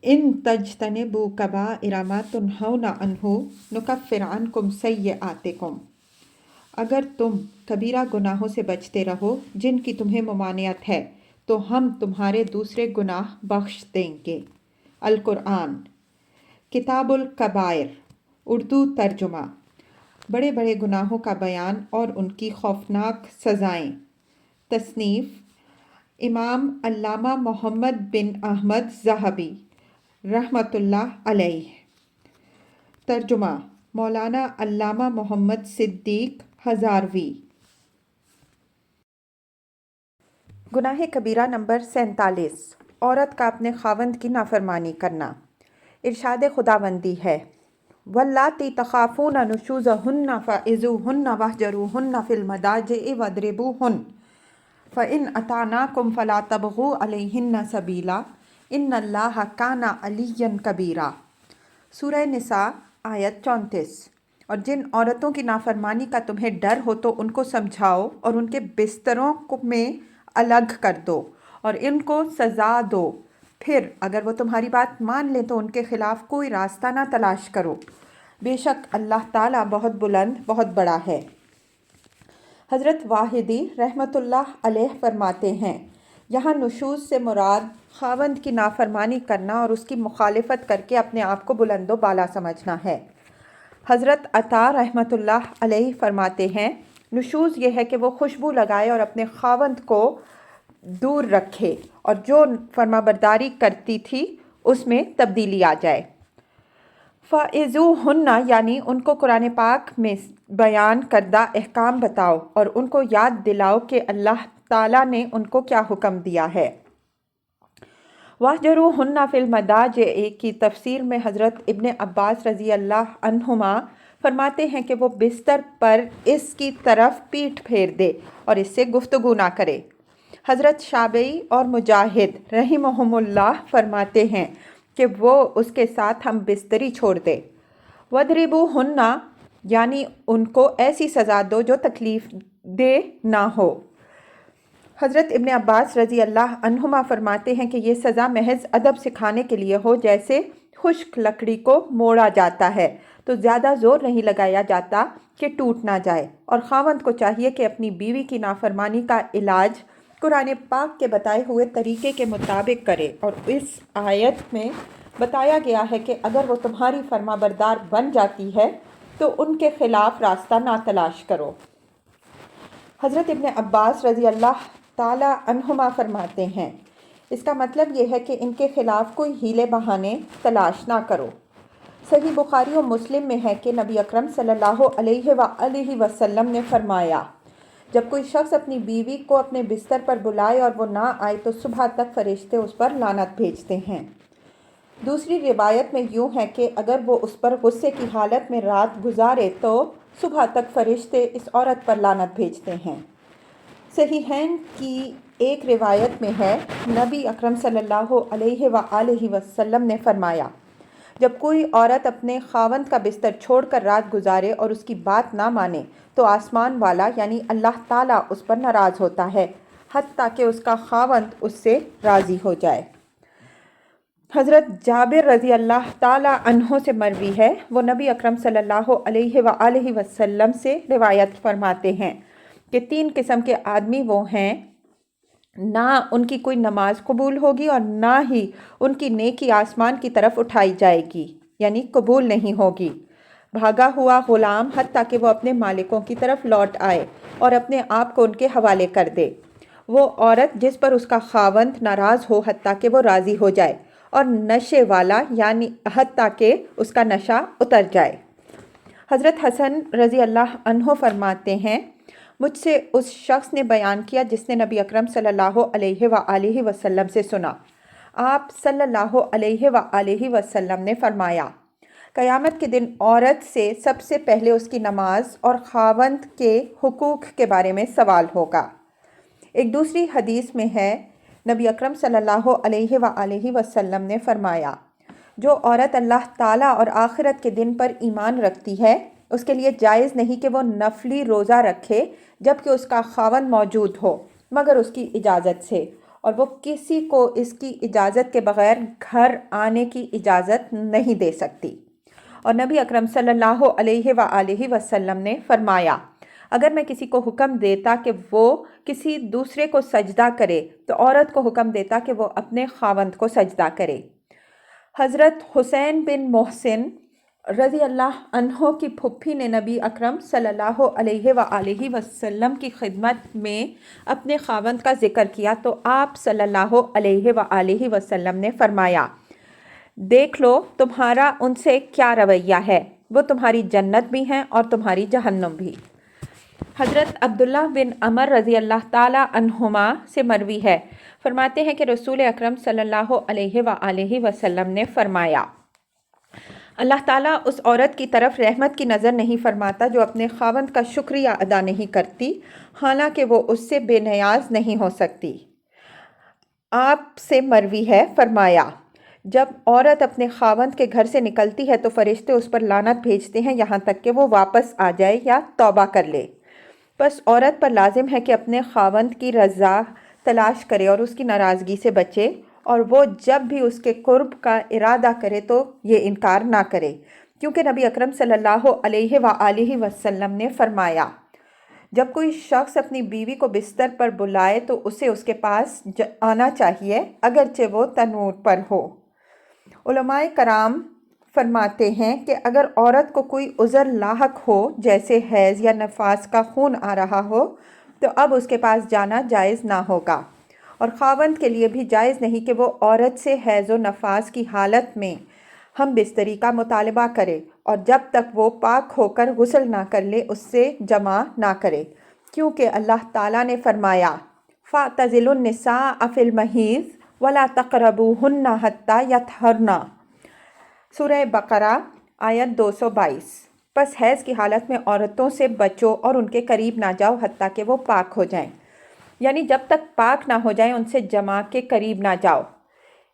इन तज्तनिबू कबाइरा मा तुनहौना अन्हु नुकफ्फिर अन्कुम सय्यआतिकुम। अगर तुम कबीरा गुनाहों से बचते रहो जिनकी तुम्हें ममानियत है तो हम तुम्हारे दूसरे गुनाह बख्श देंगे। अल कुरआन किताबुल कबायर उर्दू तर्जुमा। बड़े बड़े गुनाहों का बयान और उनकी खौफनाक सज़ाएं। तसनीफ़ इमाम अल्लामा मोहम्मद बिन अहमद ज़हबी रहमतुल्लाह अलैह। तर्जुमा मौलाना अल्लामा मोहम्मद सिद्दीक हज़ारवी। गुनाह कबीरा नंबर 47, औरत का अपने खावंद की नाफरमानी करना। इरशाद खुदाबंदी है, वल्लाती तखाफून नुशूज़हुन्ना फ़इज़ूहुन्ना वहजुरूहुन्ना फ़िल मदाजिइ वद्रिबूहुन्ना फ़इन अतानाकुम फ़ला तबगू अलैहिन्ना सबीला इन्नल्लाह काना अलिय्यन कबीरा। सूरह निसा आयत 34। और जिन औरतों की नाफरमानी का तुम्हें डर हो तो उनको समझाओ और उनके बिस्तरों में अलग कर दो और इनको सज़ा दो। फिर अगर वो तुम्हारी बात मान लें तो उनके खिलाफ कोई रास्ता ना तलाश करो। बेशक अल्लाह ताला बहुत बुलंद बहुत बड़ा है। हज़रत वाहिदी रहमतुल्लाह अलैह फरमाते हैं, यहाँ नुशूज़ से मुराद खावंद की नाफरमानी करना और उसकी मुखालिफत करके अपने आप को बुलंदो बाला समझना है। हज़रत अता रहमतुल्लाह अलैह फरमाते हैं, नुशूज़ ये है कि वो खुशबू लगाए और अपने खावंद को दूर रखे और जो फरमाबरदारी करती थी उसमें तब्दीली आ जाए। फ़इज़ूहुन्ना यानी उनको कुरान पाक में बयान करदा अहकाम बताओ और उनको याद दिलाओ कि अल्लाह ताला ने उनको क्या हुक्म दिया है। वहजुरूहुन्ना फ़िल मदाजिइ की तफसीर में हज़रत इब्न अब्बास रज़ी अल्लाह अन्हुमा फरमाते हैं कि वो बिस्तर पर इसकी तरफ पीठ फेर दे और इससे गुफ्तगू ना करे। हज़रत शाबई और मुजाहिद रहिमहुमुल्लाह फरमाते हैं कि वो उसके साथ हम बिस्तरी छोड़ दे। वद्रिबूहुन्ना यानी उनको ऐसी सज़ा दो जो तकलीफ़ दे ना हो। हज़रत इब्न अब्बास रज़ी अल्लाह अन्हुमा फरमाते हैं कि ये सज़ा महज अदब सिखाने के लिए हो, जैसे खुश्क लकड़ी को मोड़ा जाता है तो ज़्यादा ज़ोर नहीं लगाया जाता कि टूट ना जाए। और खावंद को चाहिए कि अपनी बीवी की नाफरमानी का इलाज कुरान पाक के बताए हुए तरीके के मुताबिक करे। और इस आयत में बताया गया है कि अगर वो तुम्हारी फरमाबरदार बन जाती है तो उनके खिलाफ रास्ता ना तलाश करो। हज़रत इब्न अब्बास रज़ी अल्लाह ताला अन्हुमा फरमाते हैं, इसका मतलब ये है कि इनके खिलाफ कोई हीले बहाने तलाश ना करो। सही बुखारी और मुस्लिम में है कि नबी अकरम सल्लल्लाहु अलैहि वसल्लम ने फरमाया, जब कोई शख्स अपनी बीवी को अपने बिस्तर पर बुलाए और वो ना आए तो सुबह तक फरिश्ते उस पर लानत भेजते हैं। दूसरी रिवायत में यूँ है कि अगर वो उस पर गुस्से की हालत में रात गुजारे तो सुबह तक फरिश्ते इस औरत पर लानत भेजते हैं। सहीहैन की एक रिवायत में है, नबी अकरम सल्लल्लाहु अलैहि वसल्लम ने फरमाया, जब कोई औरत अपने खावंद का बिस्तर छोड़कर रात गुजारे और उसकी बात ना माने तो आसमान वाला यानी अल्लाह ताला उस पर नाराज़ होता है हत्ता कि उसका खावंद उससे राज़ी हो जाए। हज़रत जाबिर रज़ी अल्लाह ताला अन्हो से मरवी है, वो नबी अकरम सल्लल्लाहु अलैहि वसल्लम से रिवायत फरमाते हैं कि 3 किस्म के आदमी वो हैं, ना उनकी कोई नमाज कबूल होगी और ना ही उनकी नेकी आसमान की तरफ उठाई जाएगी यानी कबूल नहीं होगी। भागा हुआ ग़ुलाम हत्ता कि वो अपने मालिकों की तरफ लौट आए और अपने आप को उनके हवाले कर दे। वो औरत जिस पर उसका खावंद नाराज़ हो हत्ता कि वो राज़ी हो जाए, और नशे वाला यानी हत्ता कि उसका नशा उतर जाए। हज़रत हसन रज़ी अल्लाह अन्हो फरमाते हैं, मुझसे उस शख्स ने बयान किया जिसने नबी अकरम सल्लल्लाहु अलैहि वसल्लम से सुना। आप सल्लल्लाहु अलैहि वसल्लम ने फरमाया, क़यामत के दिन औरत से सबसे पहले उसकी नमाज और खावंद के हुकूक के बारे में सवाल होगा। एक दूसरी हदीस में है, नबी अकरम सल्लल्लाहु अलैहि वसल्लम ने फरमाया, जो औरत अल्लाह ताला और आखिरत के दिन पर ईमान रखती है उसके लिए जायज़ नहीं कि वो नफली रोज़ा रखे जबकि उसका खावंद मौजूद हो मगर उसकी इजाज़त से, اور وہ کسی کو اس کی اجازت کے بغیر گھر آنے کی اجازت نہیں دے سکتی۔ اور نبی اکرم صلی اللہ علیہ وآلہ وسلم نے فرمایا، اگر میں کسی کو حکم دیتا کہ وہ کسی دوسرے کو سجدہ کرے تو عورت کو حکم دیتا کہ وہ اپنے خاوند کو سجدہ کرے۔ حضرت حسین بن محسن رضی اللہ عنہ کی پھوپھی نے نبی اکرم صلی اللہ علیہ وآلہ وسلم کی خدمت میں اپنے خاوند کا ذکر کیا تو آپ صلی اللہ علیہ وآلہ وسلم نے فرمایا، دیکھ لو تمہارا ان سے کیا رویہ ہے، وہ تمہاری جنت بھی ہیں اور تمہاری جہنم بھی۔ حضرت عبداللہ بن عمر رضی اللہ تعالی عنہما سے مروی ہے، فرماتے ہیں کہ رسول اکرم صلی اللہ علیہ وآلہ وسلم نے فرمایا، اللہ تعالیٰ اس عورت کی طرف رحمت کی نظر نہیں فرماتا جو اپنے خاوند کا شکریہ ادا نہیں کرتی، حالانکہ وہ اس سے بے نیاز نہیں ہو سکتی۔ آپ سے مروی ہے، فرمایا، جب عورت اپنے خاوند کے گھر سے نکلتی ہے تو فرشتے اس پر لعنت بھیجتے ہیں یہاں تک کہ وہ واپس آ جائے یا توبہ کر لے۔ بس عورت پر لازم ہے کہ اپنے خاوند کی رضا تلاش کرے اور اس کی ناراضگی سے بچے، اور وہ جب بھی اس کے قرب کا ارادہ کرے تو یہ انکار نہ کرے، کیونکہ نبی اکرم صلی اللہ علیہ وآلہ وسلم نے فرمایا، جب کوئی شخص اپنی بیوی کو بستر پر بلائے تو اسے اس کے پاس آنا چاہیے اگرچہ وہ تنور پر ہو۔ علماء کرام فرماتے ہیں کہ اگر عورت کو کوئی عذر لاحق ہو جیسے حیض یا نفاس کا خون آ رہا ہو تو اب اس کے پاس جانا جائز نہ ہوگا، اور خاوند کے لیے بھی جائز نہیں کہ وہ عورت سے حیض و نفاس کی حالت میں ہم بستری کا مطالبہ کرے، اور جب تک وہ پاک ہو کر غسل نہ کر لے اس سے جماع نہ کرے، کیونکہ اللہ تعالیٰ نے فرمایا، فَاعْتَزِلُوا النِّسَاءَ فِي الْمَحِيضِ وَلَا تَقْرَبُوهُنَّ حَتَّى يَطْهُرْنَ، سورہ بقرہ آیت 222۔ پس حیض کی حالت میں عورتوں سے بچو اور ان کے قریب نہ جاؤ حتیٰ کہ وہ پاک ہو جائیں، یعنی جب تک پاک نہ ہو جائیں ان سے جماع کے قریب نہ جاؤ۔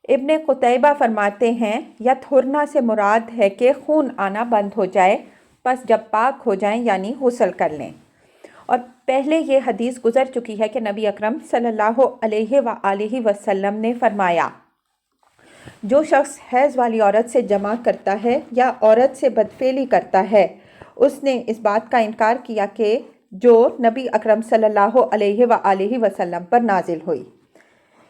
ابن قتیبہ فرماتے ہیں، یطہرنا سے مراد ہے کہ خون آنا بند ہو جائے، پس جب پاک ہو جائیں یعنی غسل کر لیں۔ اور پہلے یہ حدیث گزر چکی ہے کہ نبی اکرم صلی اللہ علیہ وآلہ وسلم نے فرمایا، جو شخص حیض والی عورت سے جماع کرتا ہے یا عورت سے بدفعلی کرتا ہے، اس نے اس بات کا انکار کیا کہ جو نبی اکرم صلی اللہ علیہ وآلہ وسلم پر نازل ہوئی۔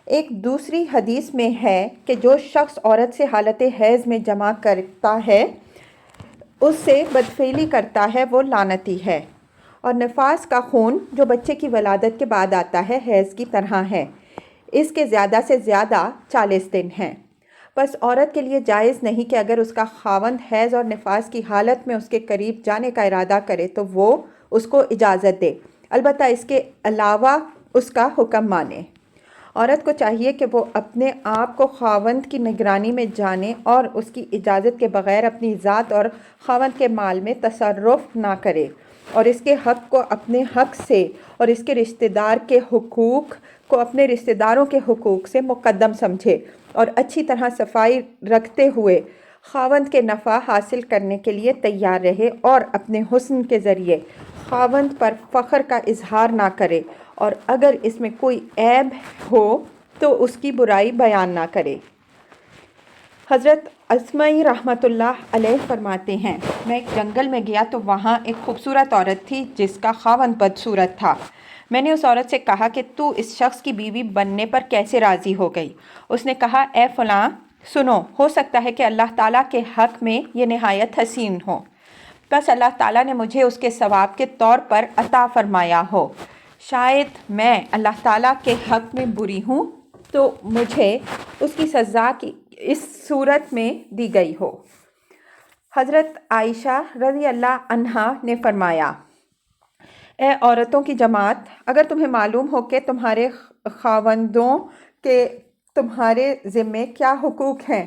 ایک دوسری حدیث میں ہے کہ جو شخص عورت سے حالت حیض میں جماع کرتا ہے، اس سے بدفعلی کرتا ہے، وہ لعنتی ہے۔ اور نفاس کا خون جو بچے کی ولادت کے بعد آتا ہے حیض کی طرح ہے، اس کے زیادہ سے زیادہ 40 دن ہیں۔ بس عورت کے لیے جائز نہیں کہ اگر اس کا خاوند حیض اور نفاس کی حالت میں اس کے قریب جانے کا ارادہ کرے تو وہ اس کو اجازت دے، البتہ اس کے علاوہ اس کا حکم مانے۔ عورت کو چاہیے کہ وہ اپنے آپ کو خاوند کی نگرانی میں جانے اور اس کی اجازت کے بغیر اپنی ذات اور خاوند کے مال میں تصرف نہ کرے، اور اس کے حق کو اپنے حق سے اور اس کے رشتہ دار کے حقوق کو اپنے رشتہ داروں کے حقوق سے مقدم سمجھے، اور اچھی طرح صفائی رکھتے ہوئے خاوند کے نفع حاصل کرنے کے لیے تیار رہے، اور اپنے حسن کے ذریعے خاوند پر فخر کا اظہار نہ کرے، اور اگر اس میں کوئی عیب ہو تو اس کی برائی بیان نہ کرے۔ حضرت اسمعی رحمۃ اللہ علیہ فرماتے ہیں، میں ایک جنگل میں گیا تو وہاں ایک خوبصورت عورت تھی جس کا خاوند بدصورت تھا۔ میں نے اس عورت سے کہا کہ تو اس شخص کی بیوی بننے پر کیسے راضی ہو گئی؟ اس نے کہا، اے فلاں، سنو، ہو سکتا ہے کہ اللہ تعالیٰ کے حق میں یہ نہایت حسین ہو، بس اللہ تعالیٰ نے مجھے اس کے ثواب کے طور پر عطا فرمایا ہو، شاید میں اللہ تعالیٰ کے حق میں بری ہوں تو مجھے اس کی سزا کی اس صورت میں دی گئی ہو۔ حضرت عائشہ رضی اللہ عنہا نے فرمایا، اے عورتوں کی جماعت، اگر تمہیں معلوم ہو کہ تمہارے خاوندوں کے تمہارے ذمے کیا حقوق ہیں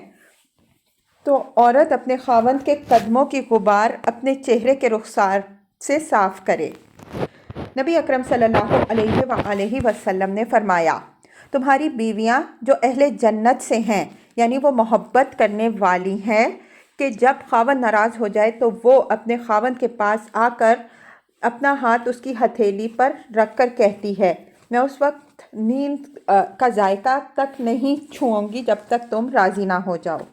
تو عورت اپنے خاوند کے قدموں کی غبار اپنے چہرے کے رخسار سے صاف کرے۔ نبی اکرم صلی اللہ علیہ وآلہ وسلم نے فرمایا، تمہاری بیویاں جو اہل جنت سے ہیں، یعنی وہ محبت کرنے والی ہیں کہ جب خاوند ناراض ہو جائے تو وہ اپنے خاوند کے پاس آ کر اپنا ہاتھ اس کی ہتھیلی پر رکھ کر کہتی ہے، मैं उस वक्त नींद का जायका तक नहीं छूऊंगी जब तक तुम राज़ी ना हो जाओ।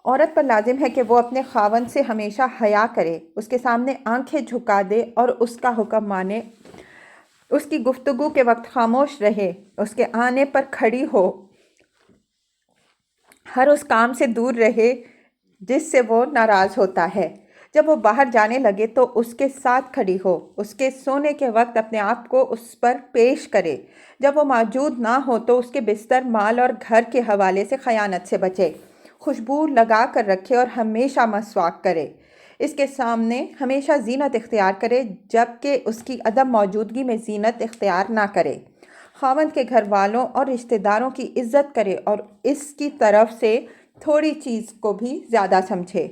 औरत पर लाजिम है कि वो अपने खावंद से हमेशा हया करे, उसके सामने आंखें झुका दे और उसका हुक्म माने, उसकी गुफ्तगू के वक्त खामोश रहे, उसके आने पर खड़ी हो, हर उस काम से दूर रहे जिससे वो नाराज़ होता है। जब वो बाहर जाने लगे तो उसके साथ खड़ी हो, उसके सोने के वक्त अपने आप को उस पर पेश करे। जब वो मौजूद ना हो तो उसके बिस्तर, माल और घर के हवाले से खयानत से बचे, खुशबू लगा कर रखे और हमेशा मसवाक करे। इसके सामने हमेशा जीनत इख्तियार करे जबकि उसकी अदम मौजूदगी में जीनत इख्तियार ना करे। खावंद के घर वालों और रिश्तेदारों की इज़्ज़त करे और इसकी तरफ से थोड़ी चीज़ को भी ज़्यादा समझे।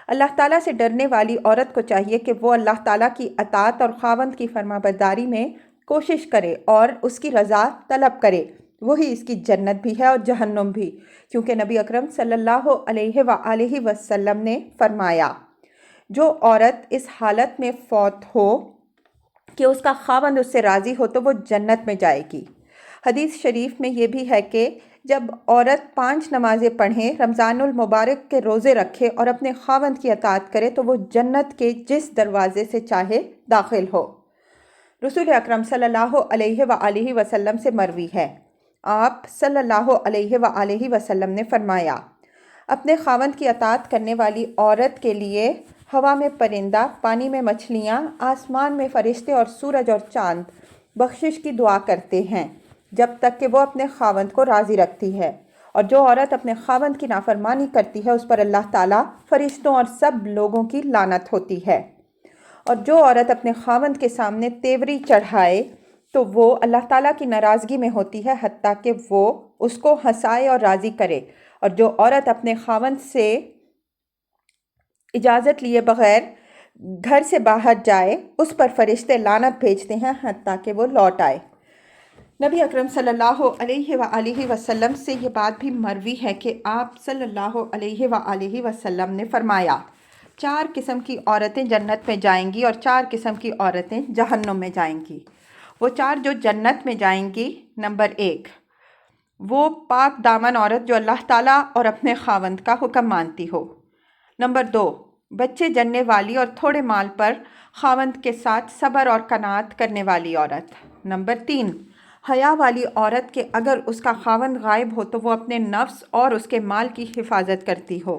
अल्लाह ताला से डरने वाली औरत को चाहिए कि वो अल्लाह ताला की अताअत और खावंद की फरमाबरदारी में कोशिश करे और उसकी रज़ा तलब करे। वही इसकी जन्नत भी है और जहन्नुम भी, क्योंकि नबी अकरम सल्लल्लाहु अलैहि वसल्लम ने फरमाया, जो औरत इस हालत में फौत हो कि उसका खावंद उससे राज़ी हो तो वो जन्नत में जाएगी। हदीस शरीफ में ये भी है कि जब औरत 5 नमाज़ें पढ़े, रमज़ानुल मुबारक के रोज़े रखे और अपने खावंद की अताअत करे तो वो जन्नत के जिस दरवाज़े से चाहे दाखिल हो। रसूल अकरम सल्लल्लाहु अलैहि वसल्लम से मरवी है, आप सल्लल्लाहु अलैहि वसल्लम ने फरमाया, अपने खावंद की अताअत करने वाली औरत के लिए हवा में परिंदा, पानी में मछलियाँ, आसमान में फरिश्ते और सूरज और चाँद बख्शिश की दुआ करते हैं जब तक कि वो अपने खावंद को राज़ी रखती है। और जो औरत अपने खावंद की नाफरमानी करती है उस पर अल्लाह ताला, फरिश्तों और सब लोगों की लानत होती है। और जो औरत अपने खावंद के सामने तेवरी चढ़ाए तो वो अल्लाह ताला की नाराज़गी में होती है, हत्ता कि वो उसको हंसाए और राज़ी करे। और जो औरत अपने खावंद से इजाज़त लिए बग़ैर घर से बाहर जाए उस पर फरिश्ते लानत भेजते हैं हत्ता कि वो लौट आए। नबी अकरम सल्लल्लाहु अलैहि वसल्लम से ये बात भी मरवी है कि आप सल्लल्लाहु अलैहि वसल्लम ने फरमाया, 4 किस्म की औरतें जन्नत में जाएंगी और 4 किस्म की औरतें जहन्नुम में जाएंगी। वो 4 जो जन्नत में जाएंगी, नंबर 1, वो पाक दामन औरत जो अल्लाह ताला और अपने खावंद का हुक्म मानती हो। नंबर 2, बच्चे जन्ने वाली और थोड़े माल पर खावंद के साथ सब्र और कनात करने वाली औरत। नंबर 3, हया वाली औरत के अगर उसका खावंद गायब हो तो वो अपने नफ्स और उसके माल की हिफाजत करती हो,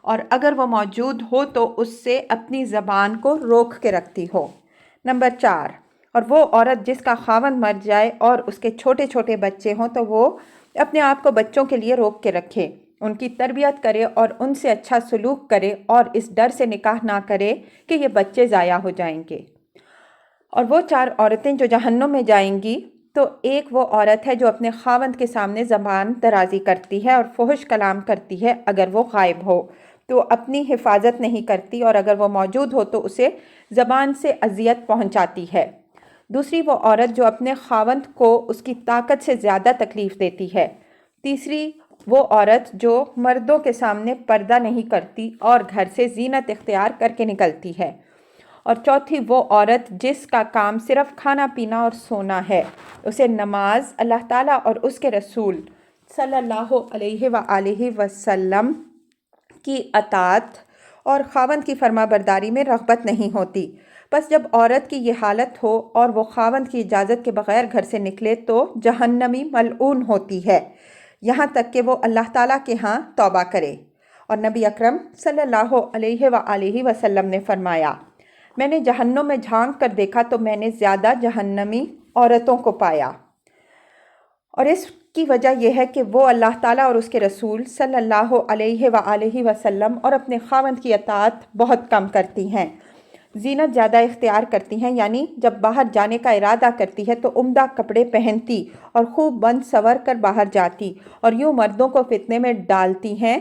और अगर वो मौजूद हो तो उससे अपनी ज़बान को रोक के रखती हो। नंबर 4, और वो औरत जिसका खावंद मर जाए और उसके छोटे छोटे बच्चे हों तो वो अपने आप को बच्चों के लिए रोक के रखे, उनकी तरबियत करे और उनसे अच्छा सलूक करे और इस डर से निकाह ना करे कि ये बच्चे ज़ाया हो जाएंगे। और वो 4 औरतें जो जहन्नुम में जाएंगी, तो एक वो औरत है जो अपने खावंद के सामने ज़बान दराजी करती है और फुहश कलाम करती है अगर वो गायब हो, तो अपनी हिफाजत नहीं करती, और अगर वो मौजूद हो तो उसे ज़बान से अजियत पहुंचाती है। दूसरी वो औरत जो अपने खावंद को उसकी ताकत से ज़्यादा तकलीफ़ देती है। तीसरी वो औरत जो मर्दों के सामने पर्दा नहीं करती और घर से जीनत इख्तियार करके निकलती है। और चौथी वो औरत जिसका काम सिर्फ खाना पीना और सोना है, उसे नमाज, अल्लाह ताला और उसके रसूल सल्लल्लाहु अलैहि वसल्लम की अताअत और खावंद की फरमाबरदारी में रग़बत नहीं होती। बस जब औरत की ये हालत हो और वो खावंद की इजाज़त के बग़ैर घर से निकले तो जहन्नमी मलऊन होती है, यहाँ तक कि वो अल्लाह ताला के यहाँ तौबा करे। और नबी अकरम सल्लल्लाहु अलैहि वसल्लम ने फरमाया, मैंने जहन्नुम में झांक कर देखा तो मैंने ज़्यादा जहन्नमी औरतों को पाया, और इसकी वजह यह है कि वो अल्लाह ताला और उसके रसूल सल्लल्लाहु अलैहि वसल्लम और अपने खावंद की अताअत बहुत कम करती हैं, जीनत ज़्यादा इख्तियार करती हैं, यानी जब बाहर जाने का इरादा करती है तो उम्दा कपड़े पहनती और खूब बंद सवर कर बाहर जाती और यूँ मर्दों को फितने में डालती हैं।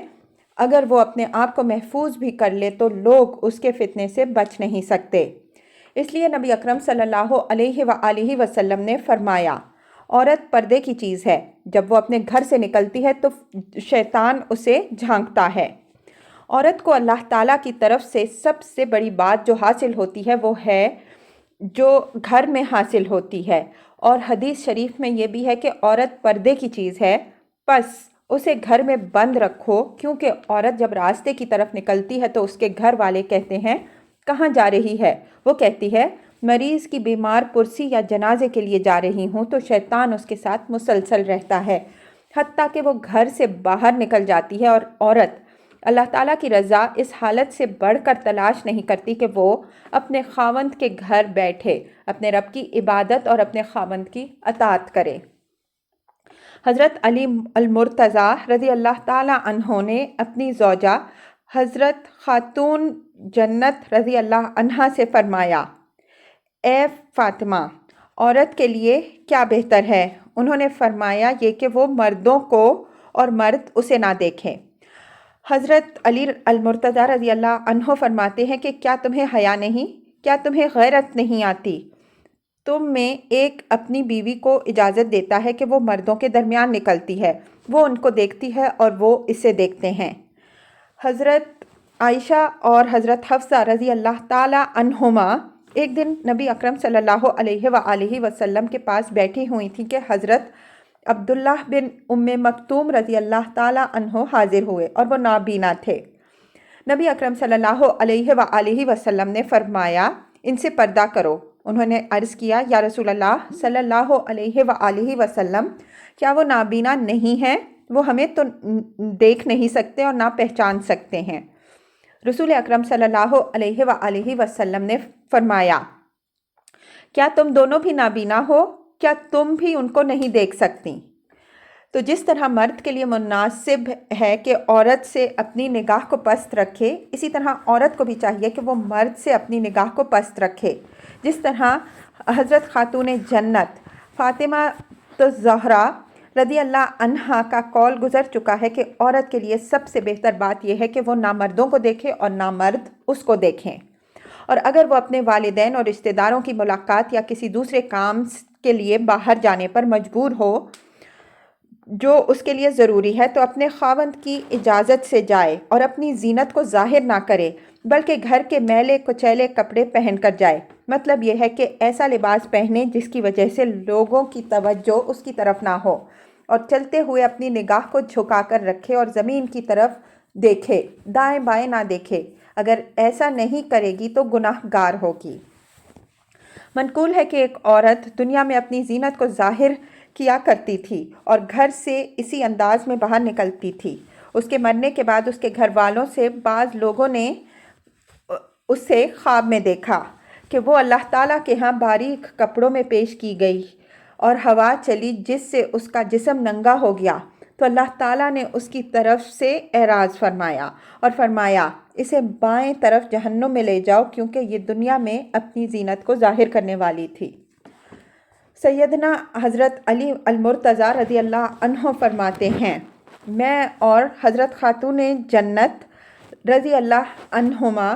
अगर वो अपने आप को महफूज भी कर ले तो लोग उसके फितने से बच नहीं सकते। इसलिए नबी अकरम सल्लल्लाहु अलैहि वसल्लम ने फरमाया, औरत पर्दे की चीज़ है, जब वो अपने घर से निकलती है तो शैतान उसे झांकता है। औरत को अल्लाह ताला की तरफ से सबसे बड़ी बात जो हासिल होती है वो है جو گھر میں حاصل ہوتی ہے، اور حدیث شریف میں یہ بھی ہے کہ عورت پردے کی چیز ہے، پس اسے گھر میں بند رکھو، کیونکہ عورت جب راستے کی طرف نکلتی ہے تو اس کے گھر والے کہتے ہیں کہاں جا رہی ہے؟ وہ کہتی ہے مریض کی بیمار پرسی یا جنازے کے لیے جا رہی ہوں، تو شیطان اس کے ساتھ مسلسل رہتا ہے حتیٰ کہ وہ گھر سے باہر نکل جاتی ہے۔ اور عورت اللہ تعالیٰ کی رضا اس حالت سے بڑھ کر تلاش نہیں کرتی کہ وہ اپنے خاوند کے گھر بیٹھے اپنے رب کی عبادت اور اپنے خاوند کی اطاعت کرے۔ حضرت علی المرتضیٰ رضی اللہ تعالیٰ عنہ نے اپنی زوجہ حضرت خاتون جنت رضی اللہ عنہا سے فرمایا، اے فاطمہ، عورت کے لیے کیا بہتر ہے؟ انہوں نے فرمایا یہ کہ وہ مردوں کو اور مرد اسے نہ دیکھیں۔ حضرت علی المرتضیٰ رضی اللہ عنہ فرماتے ہیں کہ کیا تمہیں حیا نہیں؟ کیا تمہیں غیرت نہیں آتی؟ تم میں ایک اپنی بیوی کو اجازت دیتا ہے کہ وہ مردوں کے درمیان نکلتی ہے، وہ ان کو دیکھتی ہے اور وہ اسے دیکھتے ہیں۔ حضرت عائشہ اور حضرت حفصہ رضی اللہ تعالی عنہما ایک دن نبی اکرم صلی اللہ علیہ وآلہ وسلم کے پاس بیٹھی ہوئی تھیں کہ حضرت عبداللہ بن ام مکتوم رضی اللہ تعالی عنہ حاضر ہوئے اور وہ نابینا تھے۔ نبی اکرم صلی اللہ علیہ وآلہ وسلم نے فرمایا ان سے پردہ کرو۔ انہوں نے عرض کیا یا رسول اللہ صلی اللہ علیہ وآلہ وسلم، کیا وہ نابینا نہیں ہیں؟ وہ ہمیں تو دیکھ نہیں سکتے اور نہ پہچان سکتے ہیں۔ رسول اکرم صلی اللہ علیہ وآلہ وسلم نے فرمایا کیا تم دونوں بھی نابینا ہو؟ کیا تم بھی ان کو نہیں دیکھ سکتی؟ تو جس طرح مرد کے لیے مناسب ہے کہ عورت سے اپنی نگاہ کو پست رکھے، اسی طرح عورت کو بھی چاہیے کہ وہ مرد سے اپنی نگاہ کو پست رکھے۔ جس طرح حضرت خاتون جنت فاطمہ الزہرا رضی اللہ عنہا کا قول گزر چکا ہے کہ عورت کے لیے سب سے بہتر بات یہ ہے کہ وہ نہ مردوں کو دیکھے اور نہ مرد اس کو دیکھیں، اور اگر وہ اپنے والدین اور رشتہ داروں کی ملاقات یا کسی دوسرے کام کے لیے باہر جانے پر مجبور ہو جو اس کے لیے ضروری ہے تو اپنے خاوند کی اجازت سے جائے اور اپنی زینت کو ظاہر نہ کرے، بلکہ گھر کے میلے کچیلے کپڑے پہن کر جائے۔ مطلب یہ ہے کہ ایسا لباس پہنے جس کی وجہ سے لوگوں کی توجہ اس کی طرف نہ ہو، اور چلتے ہوئے اپنی نگاہ کو جھکا کر رکھے اور زمین کی طرف دیکھے، دائیں بائیں نہ دیکھے۔ اگر ایسا نہیں کرے گی تو گناہ گار ہوگی۔ منقول ہے کہ ایک عورت دنیا میں اپنی زینت کو ظاہر کیا کرتی تھی اور گھر سے اسی انداز میں باہر نکلتی تھی۔ اس کے مرنے کے بعد اس کے گھر والوں سے بعض لوگوں نے اسے خواب میں دیکھا کہ وہ اللہ تعالیٰ کے ہاں باریک کپڑوں میں پیش کی گئی اور ہوا چلی جس سے اس کا جسم ننگا ہو گیا، تو اللہ تعالیٰ نے اس کی طرف سے اعراض فرمایا اور فرمایا اسے بائیں طرف جہنم میں لے جاؤ، کیونکہ یہ دنیا میں اپنی زینت کو ظاہر کرنے والی تھی۔ سیدنا حضرت علی المرتضیٰ رضی اللہ عنہ فرماتے ہیں میں اور حضرت خاتون جنت رضی اللہ عنہما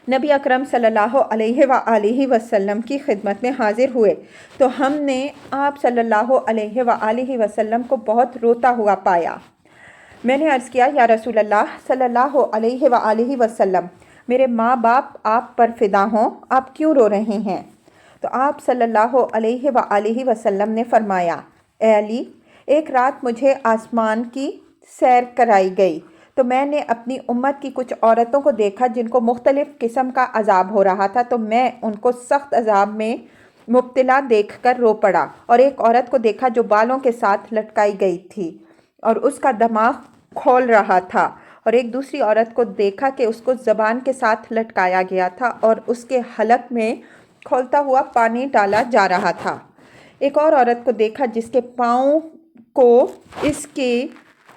نبی اکرم صلی اللہ علیہ وآلہ وسلم کی خدمت میں حاضر ہوئے تو ہم نے آپ صلی اللہ علیہ وآلہ وسلم کو بہت روتا ہوا پایا۔ میں نے عرض کیا یا رسول اللہ صلی اللہ علیہ وآلہ وسلم، میرے ماں باپ آپ پر فدا ہوں، آپ کیوں رو رہے ہیں؟ تو آپ صلی اللہ علیہ وآلہ وسلم نے فرمایا اے علی، ایک رات مجھے آسمان کی سیر کرائی گئی تو میں نے اپنی امت کی کچھ عورتوں کو دیکھا جن کو مختلف قسم کا عذاب ہو رہا تھا، تو میں ان کو سخت عذاب میں مبتلا دیکھ کر رو پڑا، اور ایک عورت کو دیکھا جو بالوں کے ساتھ لٹکائی گئی تھی اور اس کا دماغ کھول رہا تھا، اور ایک دوسری عورت کو دیکھا کہ اس کو زبان کے ساتھ لٹکایا گیا تھا اور اس کے حلق میں کھولتا ہوا پانی ڈالا جا رہا تھا۔ ایک اور عورت کو دیکھا جس کے پاؤں کو اس کے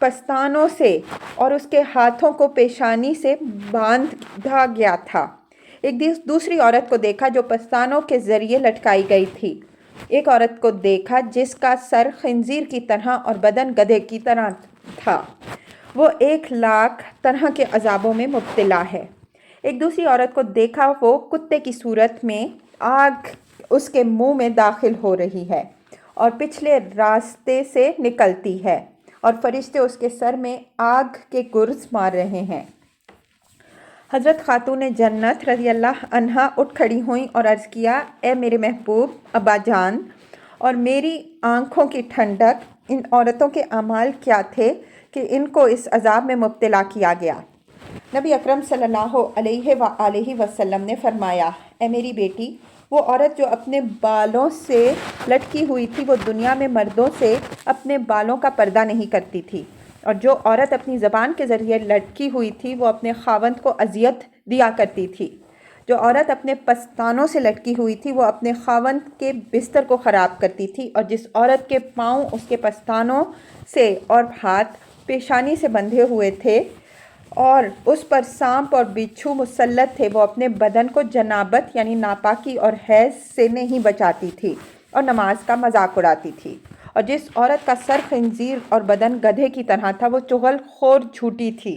پستانوں سے اور اس کے ہاتھوں کو پیشانی سے باندھا گیا تھا۔ ایک دوسری عورت کو دیکھا جو پستانوں کے ذریعے لٹکائی گئی تھی۔ ایک عورت کو دیکھا جس کا سر خنزیر کی طرح اور بدن گدھے کی طرح تھا، وہ 1,00,000 طرح کے عذابوں میں مبتلا ہے۔ ایک دوسری عورت کو دیکھا وہ کتے کی صورت میں آگ اس کے منہ میں داخل ہو رہی ہے اور پچھلے راستے سے نکلتی ہے، اور فرشتے اس کے سر میں آگ کے گرز مار رہے ہیں۔ حضرت خاتون جنت رضی اللہ عنہا اٹھ کھڑی ہوئیں اور عرض کیا، اے میرے محبوب ابا جان اور میری آنکھوں کی ٹھنڈک، ان عورتوں کے اعمال کیا تھے کہ ان کو اس عذاب میں مبتلا کیا گیا؟ نبی اکرم صلی اللہ علیہ وآلہ وسلم نے فرمایا، اے میری بیٹی، وہ عورت جو اپنے بالوں سے لٹکی ہوئی تھی وہ دنیا میں مردوں سے اپنے بالوں کا پردہ نہیں کرتی تھی، اور جو عورت اپنی زبان کے ذریعے لٹکی ہوئی تھی وہ اپنے خاوند کو اذیت دیا کرتی تھی۔ جو عورت اپنے پستانوں سے لٹکی ہوئی تھی وہ اپنے خاوند کے بستر کو خراب کرتی تھی، اور جس عورت کے پاؤں اس کے پستانوں سے اور ہاتھ پیشانی سے بندھے ہوئے تھے اور اس پر سانپ اور بچھو مسلط تھے، وہ اپنے بدن کو جنابت یعنی ناپاکی اور حیض سے نہیں بچاتی تھی اور نماز کا مذاق اڑاتی تھی۔ اور جس عورت کا سر خنزیر اور بدن گدھے کی طرح تھا وہ چغل خور جھوٹی تھی،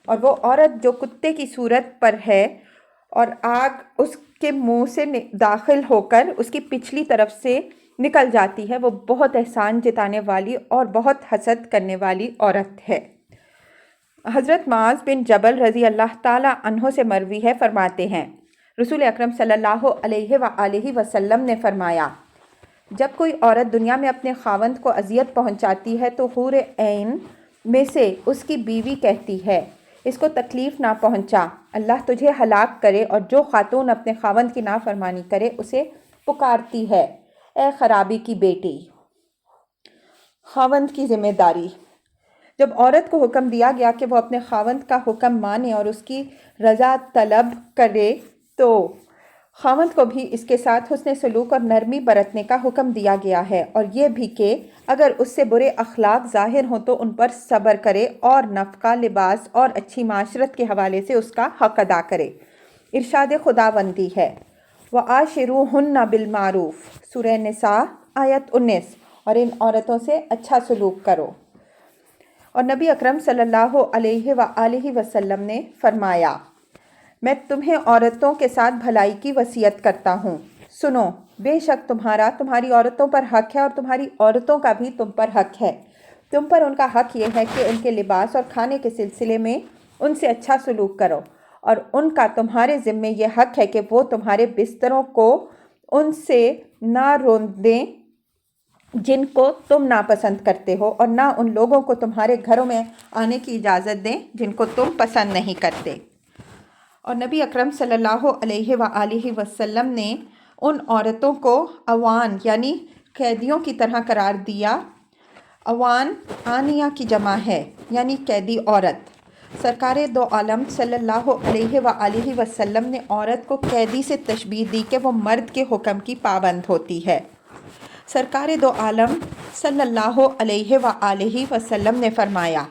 اور وہ عورت جو کتے کی صورت پر ہے اور آگ اس کے منہ سے داخل ہو کر اس کی پچھلی طرف سے نکل جاتی ہے، وہ بہت احسان جتانے والی اور بہت حسد کرنے والی عورت ہے۔ حضرت معاذ بن جبل رضی اللہ تعالیٰ عنہ سے مروی ہے، فرماتے ہیں رسول اکرم صلی اللہ علیہ وآلہ وسلم نے فرمایا، جب کوئی عورت دنیا میں اپنے خاوند کو اذیت پہنچاتی ہے تو حور عین میں سے اس کی بیوی کہتی ہے، اس کو تکلیف نہ پہنچا، اللہ تجھے ہلاک کرے، اور جو خاتون اپنے خاوند کی نافرمانی کرے اسے پکارتی ہے، اے خرابی کی بیٹی۔ خاوند کی ذمہ داری۔ جب عورت کو حکم دیا گیا کہ وہ اپنے خاوند کا حکم مانے اور اس کی رضا طلب کرے تو خاوند کو بھی اس کے ساتھ حسن سلوک اور نرمی برتنے کا حکم دیا گیا ہے، اور یہ بھی کہ اگر اس سے برے اخلاق ظاہر ہوں تو ان پر صبر کرے اور نفقہ، لباس اور اچھی معاشرت کے حوالے سے اس کا حق ادا کرے۔ ارشاد خداوندی ہے، وَعَاشِرُوهُنَّ بِالْمَعْرُوفِ، سورہ نساء آیت 19، اور ان عورتوں سے اچھا سلوک کرو۔ اور نبی اکرم صلی اللہ علیہ وآلہ وسلم نے فرمایا، میں تمہیں عورتوں کے ساتھ بھلائی کی وصیت کرتا ہوں، سنو، بے شک تمہاری عورتوں پر حق ہے اور تمہاری عورتوں کا بھی تم پر حق ہے۔ تم پر ان کا حق یہ ہے کہ ان کے لباس اور کھانے کے سلسلے میں ان سے اچھا سلوک کرو، اور ان کا تمہارے ذمے یہ حق ہے کہ وہ تمہارے بستروں کو ان سے نہ روندیں جن کو تم ناپسند کرتے ہو، اور نہ ان لوگوں کو تمہارے گھروں میں آنے کی اجازت دیں جن کو تم پسند نہیں کرتے۔ اور نبی اکرم صلی اللہ علیہ وآلہ وسلم نے ان عورتوں کو اوان یعنی قیدیوں کی طرح قرار دیا۔ اوان آنیہ کی جمع ہے یعنی قیدی عورت۔ سرکار دو عالم صلی اللہ علیہ وآلہ وسلم نے عورت کو قیدی سے تشبیہ دی کہ وہ مرد کے حکم کی پابند ہوتی ہے۔ سرکار دو عالم صلی اللہ علیہ وآلہ وسلم نے فرمایا،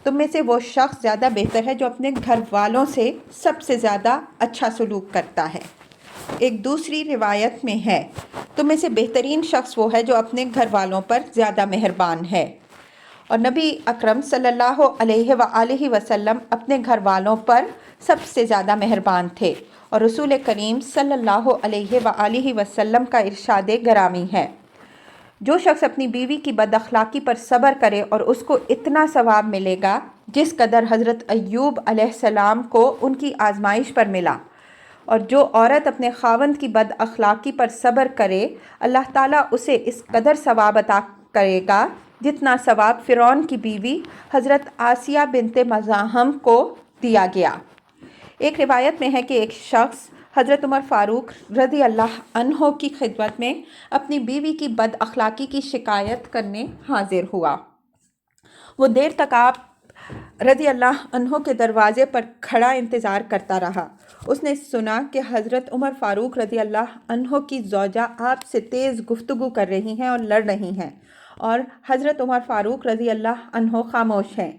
تم میں سے وہ شخص زیادہ بہتر ہے جو اپنے گھر والوں سے سب سے زیادہ اچھا سلوک کرتا ہے۔ ایک دوسری روایت میں ہے، تم میں سے بہترین شخص وہ ہے جو اپنے گھر والوں پر زیادہ مہربان ہے۔ اور نبی اکرم صلی اللہ علیہ وآلہ وسلم اپنے گھر والوں پر سب سے زیادہ مہربان تھے، اور رسول کریم صلی اللہ علیہ وآلہ وسلم کا ارشاد گرامی ہے، جو شخص اپنی بیوی کی بد اخلاقی پر صبر کرے اور اس کو اتنا ثواب ملے گا جس قدر حضرت ایوب علیہ السلام کو ان کی آزمائش پر ملا، اور جو عورت اپنے خاوند کی بد اخلاقی پر صبر کرے اللہ تعالیٰ اسے اس قدر ثواب عطا کرے گا جتنا ثواب فرعون کی بیوی حضرت آسیہ بنت مزاحم کو دیا گیا۔ ایک روایت میں ہے کہ ایک شخص حضرت عمر فاروق رضی اللہ عنہ کی خدمت میں اپنی بیوی کی بد اخلاقی کی شکایت کرنے حاضر ہوا۔ وہ دیر تک آپ رضی اللہ عنہ کے دروازے پر کھڑا انتظار کرتا رہا۔ اس نے سنا کہ حضرت عمر فاروق رضی اللہ عنہ کی زوجہ آپ سے تیز گفتگو کر رہی ہیں اور لڑ رہی ہیں، اور حضرت عمر فاروق رضی اللہ عنہ خاموش ہیں۔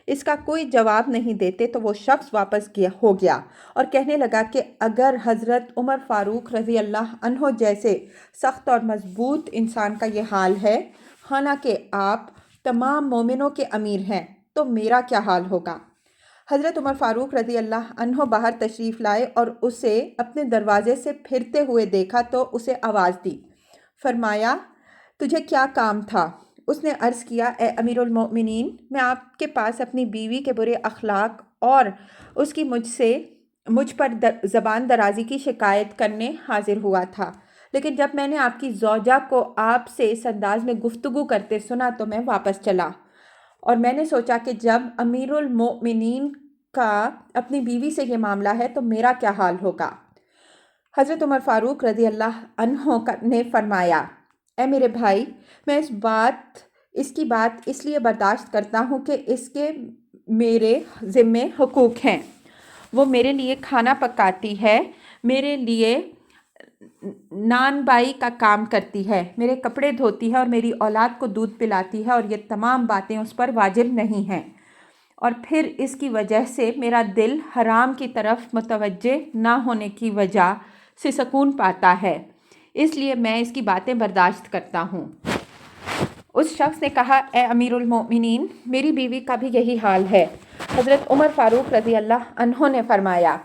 اس کا کوئی جواب نہیں دیتے تو وہ شخص واپس ہو گیا اور کہنے لگا کہ اگر حضرت عمر فاروق رضی اللہ عنہ جیسے سخت اور مضبوط انسان کا یہ حال ہے، حالانکہ آپ تمام مومنوں کے امیر ہیں، تو میرا کیا حال ہوگا؟ حضرت عمر فاروق رضی اللہ عنہ باہر تشریف لائے اور اسے اپنے دروازے سے پھرتے ہوئے دیکھا تو اسے آواز دی۔ فرمایا، تجھے کیا کام تھا؟ اس نے عرض کیا، اے امیر المؤمنین، میں آپ کے پاس اپنی بیوی کے برے اخلاق اور اس کی مجھ سے मुझ पर ज़बान दराज़ी की शिकायत करने हाजिर हुआ था, लेकिन जब मैंने आपकी ज़ौजा को आपसे इस अंदाज़ में गुफ्तगू करते सुना तो मैं वापस चला, और मैंने सोचा कि जब अमीरुल मोमिनीन का अपनी बीवी से ये मामला है तो मेरा क्या हाल होगा। हज़रत उमर फ़ारूक रज़ी अल्लाह अन्हो ने फरमाया, ए मेरे भाई, मैं इसकी बात इसलिए बर्दाश्त करता हूँ कि इसके मेरे ज़िम्मे हुकूक हैं। वो मेरे लिए खाना पकाती है, मेरे लिए नानबाई का काम करती है, मेरे कपड़े धोती है और मेरी औलाद को दूध पिलाती है, और ये तमाम बातें उस पर वाजिब नहीं हैं। और फिर इसकी वजह से मेरा दिल हराम की तरफ मुतवज्जे ना होने की वजह से सुकून पाता है, इसलिए मैं इसकी बातें बर्दाश्त करता हूँ। उस शख्स ने कहा, ए अमीरुल मोमिनीन, मेरी बीवी का भी यही हाल है। हज़रत उमर फ़ारूक रज़ी अल्लाह अन्हो ने फरमाया,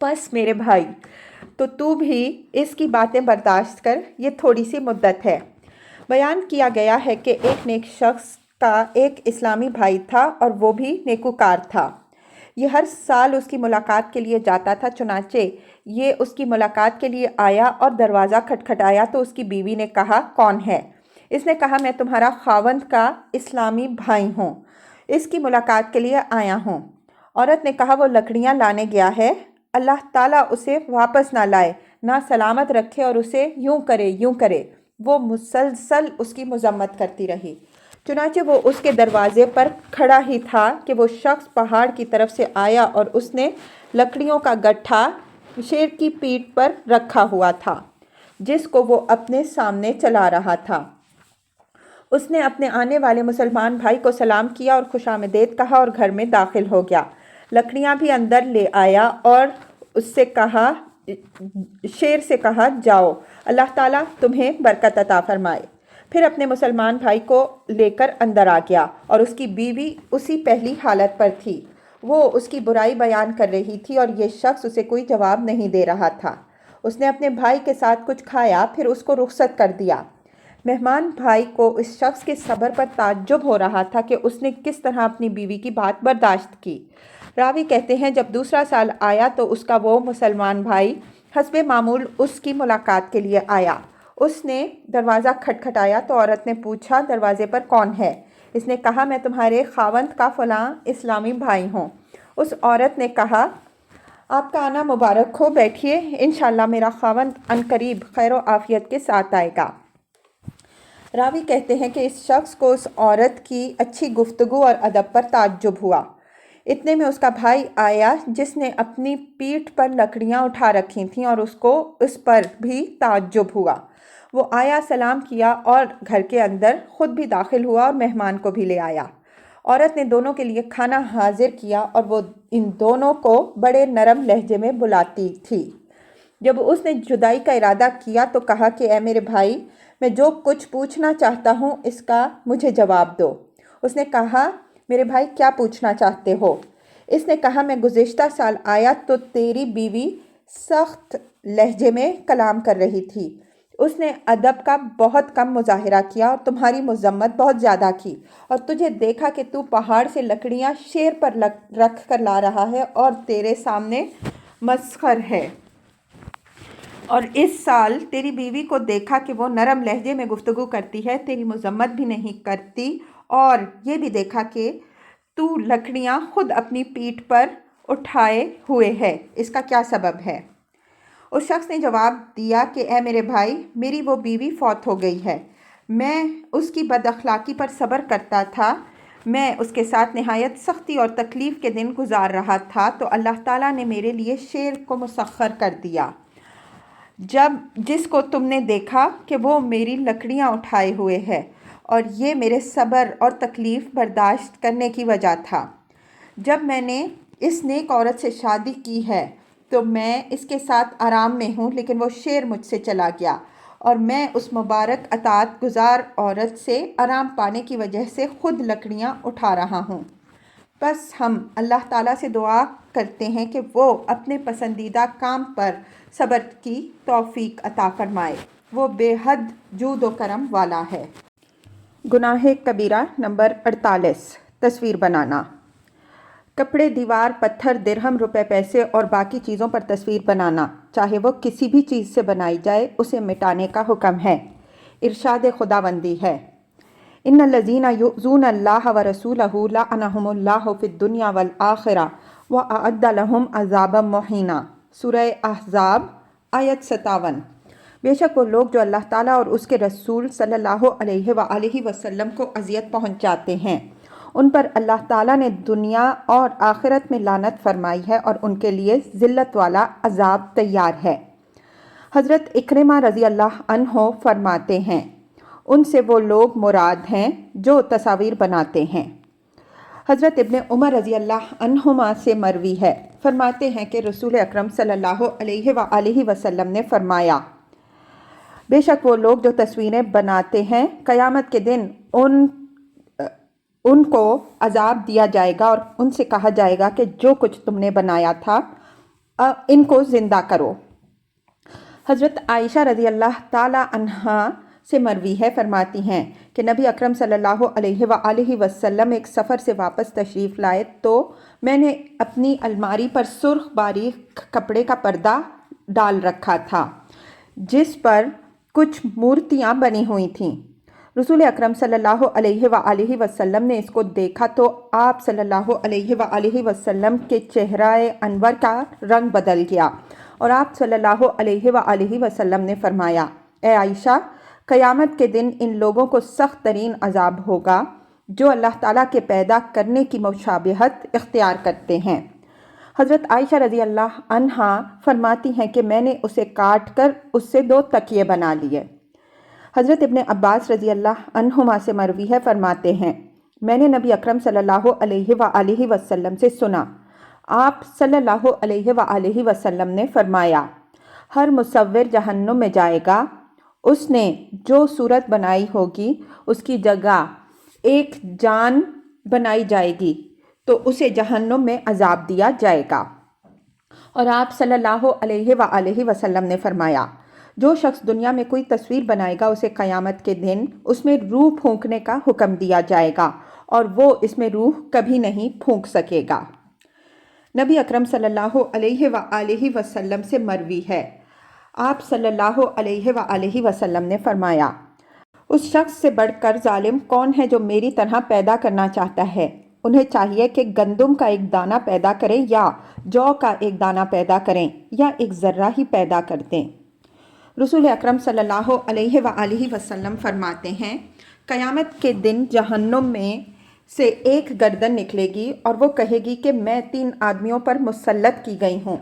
बस मेरे भाई, तो तू भी इसकी बातें बर्दाश्त कर, ये थोड़ी सी मुद्दत है। बयान किया गया है कि एक नेक शख्स का एक इस्लामी भाई था और वो भी नेकूकार था। ये हर साल उसकी मुलाकात के लिए जाता था। चुनाचे ये उसकी मुलाकात के लिए आया और दरवाज़ा खटखटाया तो उसकी बीवी ने कहा, कौन है? इसने कहा, मैं तुम्हारा खावंद का इस्लामी भाई हूँ, इसकी मुलाकात के लिए आया हूँ। औरत ने कहा, वो लकड़ियाँ लाने गया है, अल्लाह ताला उसे वापस ना लाए, ना सलामत रखे, और उसे यूं करे। वो मुसलसल उसकी मजम्मत करती रही। चुनाचे वो उसके दरवाजे पर खड़ा ही था कि वो शख्स पहाड़ की तरफ से आया और उसने लकड़ियों का गट्ठा शेर की पीठ पर रखा हुआ था, जिसको वो अपने सामने चला रहा था। उसने अपने आने वाले मुसलमान भाई को सलाम किया और खुशामदीद कहा और घर में दाखिल हो गया। लकड़ियां भी अंदर ले आया और उससे कहा, शेर से कहा, जाओ, अल्लाह ताला तुम्हें बरकत अता फरमाए। फिर अपने मुसलमान भाई को लेकर अंदर आ गया और उसकी बीवी उसी पहली हालत पर थी। वो उसकी बुराई बयान कर रही थी और ये शख्स उसे कोई जवाब नहीं दे रहा था। उसने अपने भाई के साथ कुछ खाया, फिर उसको रुखसत कर दिया। मेहमान भाई को इस शख्स के सब्र पर ताज्जुब हो रहा था कि उसने किस तरह अपनी बीवी की बात बर्दाश्त की। रावी कहते हैं, जब दूसरा साल आया तो उसका वो मुसलमान भाई हस्बे मामूल उसकी मुलाकात के लिए आया। उसने दरवाज़ा खटखटाया तो औरत ने पूछा, दरवाजे पर कौन है? इसने कहा, मैं तुम्हारे खावंद का फ़लाँ इस्लामी भाई हूँ। उस औरत ने कहा, आपका आना मुबारक हो, बैठिए, इंशाअल्लाह मेरा खावंद अनकरीब खैर व आफियत के साथ आएगा। रावी कहते हैं कि इस शख्स को उस औरत की अच्छी गुफ्तगू और अदब पर ताज्जुब हुआ। इतने में उसका भाई आया जिसने अपनी पीठ पर लकड़ियां उठा रखी थीं और उसको उस पर भी ताज्जुब हुआ। वो आया, सलाम किया और घर के अंदर खुद भी दाखिल हुआ और मेहमान को भी ले आया। औरत ने दोनों के लिए खाना हाजिर किया और वो इन दोनों को बड़े नरम लहजे में बुलाती थी। जब उसने जुदाई का इरादा किया तो कहा कि ए मेरे भाई, मैं जो कुछ पूछना चाहता हूँ इसका मुझे जवाब दो। उसने कहा, मेरे भाई, क्या पूछना चाहते हो? इसने कहा, मैं गुज़िश्ता साल आया तो तेरी बीवी सख्त लहजे में कलाम कर रही थी। उसने अदब का बहुत कम मुजाहिरा किया और तुम्हारी मज़म्मत बहुत ज़्यादा की, और तुझे देखा कि तू पहाड़ से लकड़ियाँ शेर पर रख कर ला रहा है और तेरे सामने मस्खर है। और इस साल तेरी बीवी को देखा कि वो नरम लहजे में गुफ्तगू करती है, तेरी मज़म्मत भी नहीं करती, और ये भी देखा कि तू लकड़ियाँ खुद अपनी पीठ पर उठाए हुए है, इसका क्या सबब है? उस शख्स ने जवाब दिया कि ए मेरे भाई, मेरी वो बीवी फौत हो गई है। मैं उसकी बदअखलाक़ी पर सब्र करता था। मैं उसके साथ नहायत सख्ती और तकलीफ़ के दिन गुजार रहा था तो अल्लाह ताला ने मेरे लिए शेर को मुसख्खर कर दिया, जिसको तुमने देखा कि वो मेरी लकड़ियाँ उठाए हुए है, और ये मेरे सब्र और तकलीफ़ बर्दाश्त करने की वजह था। जब मैंने इस नेक औरत से शादी की है तो मैं इसके साथ आराम में हूँ, लेकिन वो शेर मुझसे चला गया और मैं उस मुबारक अतात गुजार औरत से आराम पाने की वजह से ख़ुद लकड़ियाँ उठा रहा हूँ। बस हम अल्लाह ताला से दुआ करते हैं कि वो अपने पसंदीदा काम पर सब्र की तौफीक अता फरमाए। वो बेहद जूद व करम वाला है। गुनाह कबीरा नंबर 48, तस्वीर बनाना। कपड़े, दीवार, पत्थर, दिरहम, रुपए, पैसे और बाकी चीज़ों पर तस्वीर बनाना, चाहे वो किसी भी चीज़ से बनाई जाए, उसे मिटाने का हुक्म है। इरशाद खुदावंदी है, इन्नल्लज़ीना युज़ूना अल्लाह व रसूलहु लअनहुमुल्लाहु फ़िद्दुनिया वल आखिरा व अअद्द लहुम अज़ाबम मुहीना। सूरह अहज़ाब आयत 57। बेशक वो लोग जो अल्लाह ताला और उसके रसूल सल्लल्लाहु अलैहि वसल्लम को अज़ियत पहुँचाते हैं, उन पर अल्लाह ताला ने दुनिया और आखिरत में लानत फरमाई है और उनके लिए ज़िल्लत वाला अज़ाब तैयार है। हज़रत इक्रिमा रज़ी अल्लाह अन्हो फरमाते हैं, उनसे वो लोग मुराद हैं जो तस्वीर बनाते हैं। हज़रत इब्ने उमर रज़ी अल्लाह अन्हुमा से मरवी है, फरमाते हैं कि रसूल अकरम सल्लल्लाहु अलैहि वसल्लम ने फरमाया, बेशक वो लोग जो तस्वीरें बनाते हैं, क़यामत के दिन उनको अजाब दिया जाएगा और उनसे कहा जाएगा कि जो कुछ तुमने बनाया था इनको ज़िंदा करो। हज़रत आयशा रज़ी अल्लाह ताला अन्हा से मरवी है, फरमाती हैं कि नबी अकरम सल्लल्लाहु अलैहि वसल्लम एक सफ़र से वापस तशरीफ़ लाए तो मैंने अपनी अलमारी पर सुर्ख बारीक कपड़े का पर्दा डाल रखा था जिस पर कुछ मूर्तियाँ बनी हुई थीं। रसूल अकरम सल्लल्लाहु अलैहि वसल्लम ने इसको देखा तो आप सल्लल्लाहु अलैहि वसल्लम के चेहरे अनवर का रंग बदल गया और आप सल्लल्लाहु अलैहि वसल्लम ने फरमाया, ए आयशा, क़यामत के दिन इन लोगों को सख्त तरीन अजाब होगा जो अल्लाह ताला के पैदा करने की मुशाबिहत इख्तियार करते हैं। हज़रत आयशा रज़ी अल्लाह अन्हा फरमाती हैं कि मैंने उसे काट कर उससे 2 तकिए बना लिए। हज़रत इब्ने अब्बास रज़ी अल्लाह अन्हुमा से मरवी है, फरमाते हैं, मैंने नबी अकरम सल्लल्लाहु अलैहि वसल्लम से सुना, आप सल्लल्लाहु अलैहि वसल्लम ने फरमाया, हर मुसव्विर जहन्नुम में जाएगा, उसने जो सूरत बनाई होगी उसकी जगह एक जान बनाई जाएगी तो उसे जहन्नुम में अजाब दिया जाएगा। और आप सल्लल्लाहु अलैहि वसल्लम ने फरमाया, जो शख्स दुनिया में कोई तस्वीर बनाएगा उसे क़यामत के दिन उसमें रूह फूंकने का हुक्म दिया जाएगा और वो इसमें रूह कभी नहीं फूंक सकेगा। नबी अकरम सल्लल्लाहु अलैहि वसल्लम से मरवी है, आप सल्लल्लाहु अलैहि वसल्लम ने फरमाया, उस शख्स से बढ़कर जालिम कौन है जो मेरी तरह पैदा करना चाहता है। उन्हें चाहिए कि गंदम का एक दाना पैदा करें या जौ का एक दाना पैदा करें या एक ज़र्रा ही पैदा कर दें। रसूल अकरम सल्लल्लाहु अलैहि वसल्लम फरमाते हैं, क़यामत के दिन जहन्नुम में से एक गर्दन निकलेगी और वो कहेगी कि मैं 3 आदमियों पर मुसल्लत की गई हूँ।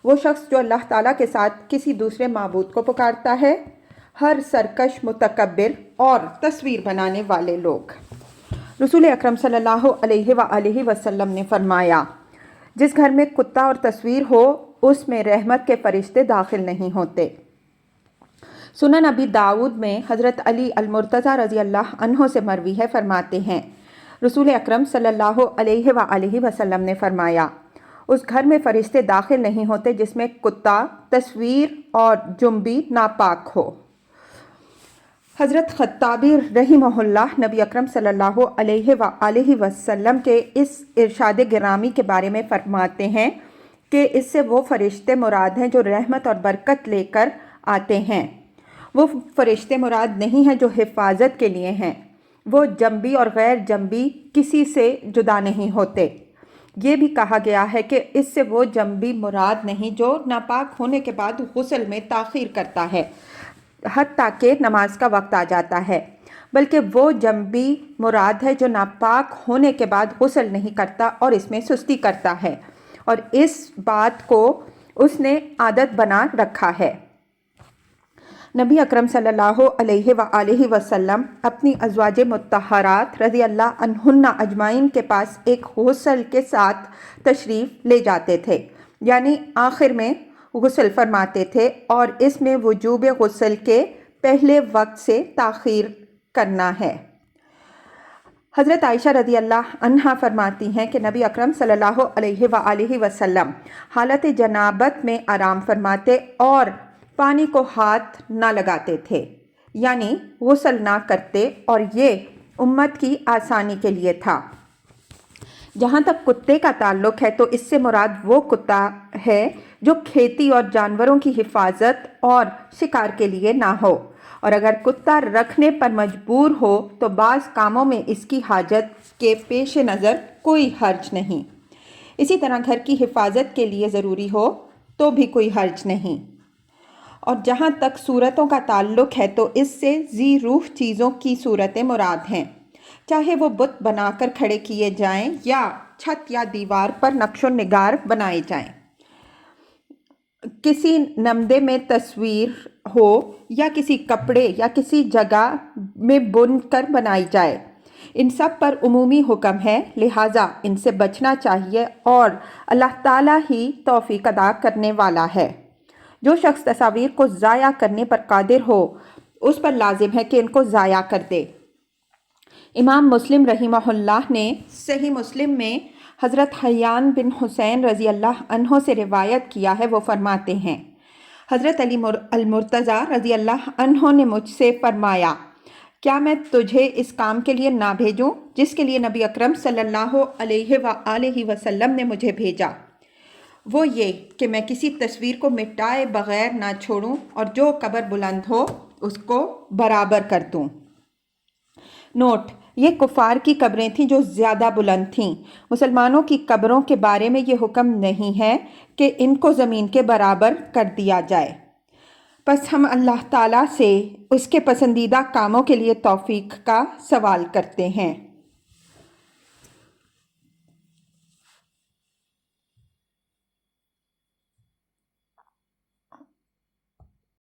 वो शख्स जो अल्लाह ताला के साथ किसी दूसरे माबूद को पुकारता है, हर सरकश, मुतकब्बिर और तस्वीर बनाने वाले लोग। रसूल अकरम सल्लल्लाहु अलैहि वसल्लम ने फरमाया, जिस घर में कुत्ता और तस्वीर हो उसमें रहमत के फरिश्ते दाखिल नहीं होते। सुनन अबी दाऊद में हज़रत अली अल-मुर्तज़ा रज़ी अल्लाह अन्हो से मरवी है, फरमाते हैं, रसूल अकरम सल्लल्लाहु अलैहि वसल्लम ने फरमाया, उस घर में फ़रिश्ते दाखिल नहीं होते जिसमें कुत्ता, तस्वीर और जुम्बी नापाक हो। हज़रत ख़त्ताबी रहिमहुल्लाह नबी अकरम सल्लल्लाहु अलैहि वसल्लम के इस इरशाद गिरामी के बारे में फरमाते हैं कि इससे वो फ़रिश्ते मुराद हैं जो रहमत और बरकत लेकर आते हैं। वो फ़रिश्ते मुराद नहीं हैं जो हिफाजत के लिए हैं। वो जंबी और गैर जंबी किसी से जुदा नहीं होते। ये भी कहा गया है कि इससे वो जंबी मुराद नहीं जो नापाक होने के बाद गुस्ल में ताख़ीर करता है हत्ता कि नमाज का वक्त आ जाता है, बल्कि वो जंबी मुराद है जो नापाक होने के बाद गुस्ल नहीं करता और इसमें सुस्ती करता है और इस बात को उसने आदत बना रखा है। नबी अकरम सल्लल्लाहु अलैहि वसल्लम अपनी अज़वाज मुत्तहरात रज़ी अल्लाह अन्हुन्ना अजमाइन के पास एक गुस्ल के साथ तशरीफ़ ले जाते थे, यानी आखिर में गुस्ल फरमाते थे और इसमें वजूब गुस्ल के पहले वक्त से ताख़ीर करना है। हज़रत आयशा रज़ी अल्लाह अन्हा फरमाती हैं कि नबी अकरम सल्लल्लाहु अलैहि वसल्लम हालत जनाबत में आराम फरमाते और पानी को हाथ ना लगाते थे, यानी गुस्ल ना करते, और ये उम्मत की आसानी के लिए था। جہاں تک کتے کا تعلق ہے تو اس سے مراد وہ کتا ہے جو کھیتی اور جانوروں کی حفاظت اور شکار کے لیے نہ ہو، اور اگر کتا رکھنے پر مجبور ہو تو بعض کاموں میں اس کی حاجت کے پیش نظر کوئی حرج نہیں۔ اسی طرح گھر کی حفاظت کے لیے ضروری ہو تو بھی کوئی حرج نہیں۔ اور جہاں تک صورتوں کا تعلق ہے تو اس سے ذی روح چیزوں کی صورتیں مراد ہیں، چاہے وہ بت بنا کر کھڑے کیے جائیں یا چھت یا دیوار پر نقش و نگار بنائے جائیں، کسی نمدے میں تصویر ہو یا کسی کپڑے یا کسی جگہ میں بن کر بنائی جائے، ان سب پر عمومی حکم ہے، لہٰذا ان سے بچنا چاہیے، اور اللہ تعالیٰ ہی توفیق عطا کرنے والا ہے۔ جو شخص تصاویر کو ضائع کرنے پر قادر ہو اس پر لازم ہے کہ ان کو ضائع کر دے۔ امام مسلم رحمہ اللہ نے صحیح مسلم میں حضرت حیان بن حسین رضی اللہ عنہ سے روایت کیا ہے، وہ فرماتے ہیں، حضرت علی المرتضیٰ رضی اللہ عنہ نے مجھ سے فرمایا، کیا میں تجھے اس کام کے لیے نہ بھیجوں جس کے لیے نبی اکرم صلی اللہ علیہ وآلہ وسلم نے مجھے بھیجا؟ وہ یہ کہ میں کسی تصویر کو مٹائے بغیر نہ چھوڑوں اور جو قبر بلند ہو اس کو برابر کر دوں۔ نوٹ: یہ کفار کی قبریں تھیں جو زیادہ بلند تھیں۔ مسلمانوں کی قبروں کے بارے میں یہ حکم نہیں ہے کہ ان کو زمین کے برابر کر دیا جائے۔ پس ہم اللہ تعالیٰ سے اس کے پسندیدہ کاموں کے لیے توفیق کا سوال کرتے ہیں۔